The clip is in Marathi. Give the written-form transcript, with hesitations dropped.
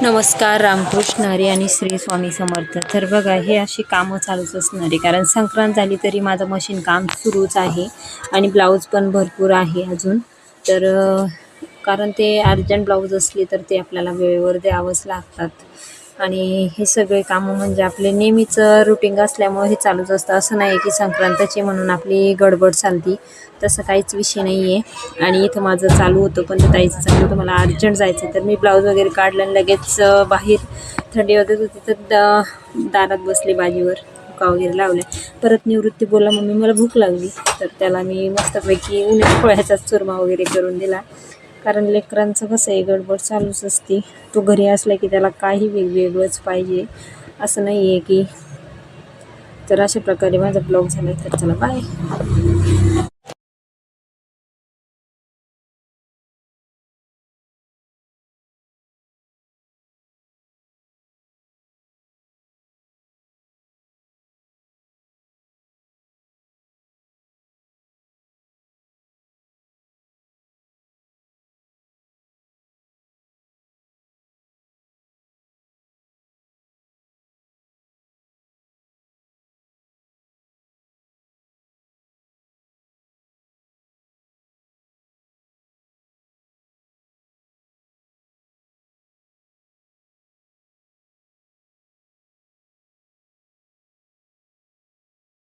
नमस्कार, रामकृष्ण हरी आणि श्री स्वामी समर्थ. तर बघा, हे अशी कामं चालूच असणार आहे, कारण संक्रांत झाली तरी माझं मशीन काम सुरूच आहे आणि ब्लाऊज पण भरपूर आहे अजून. तर कारण ते अर्जंट ब्लाऊज असले तर ते आपल्याला वेळेवर द्यावंच लागतात आणि हे सगळे कामं म्हणजे आपले नेहमीचं रुटीन असल्यामुळे हे चालूच असतं. असं नाही की संक्रांतीची म्हणून आपली गडबड चालती, तसं काहीच विषय नाही आहे. आणि इथं माझं चालू होतं, पण ते ताईचं चालू होतं मला अर्जंट जायचं, तर मी ब्लाऊज वगैरे काढलं आणि लगेच बाहेर थंडी वाजत होती तर दारात बसले बाजीवर, हुक्का वगैरे लावल्या. परत निवृत्ती बोलला, मम्मी मला भूक लागली, तर त्याला मी मस्तपैकी उन्हाळ्याचा पोळ्याचा चुरमा वगैरे करून दिला. कारण लेकरांचं कसं आहे, गडबड चालूच असते. तो घरी असला की त्याला काही वेगवेगळंच पाहिजे, असं नाही आहे की. तर अशा प्रकारे माझा ब्लॉग झाला. तर चला बाय.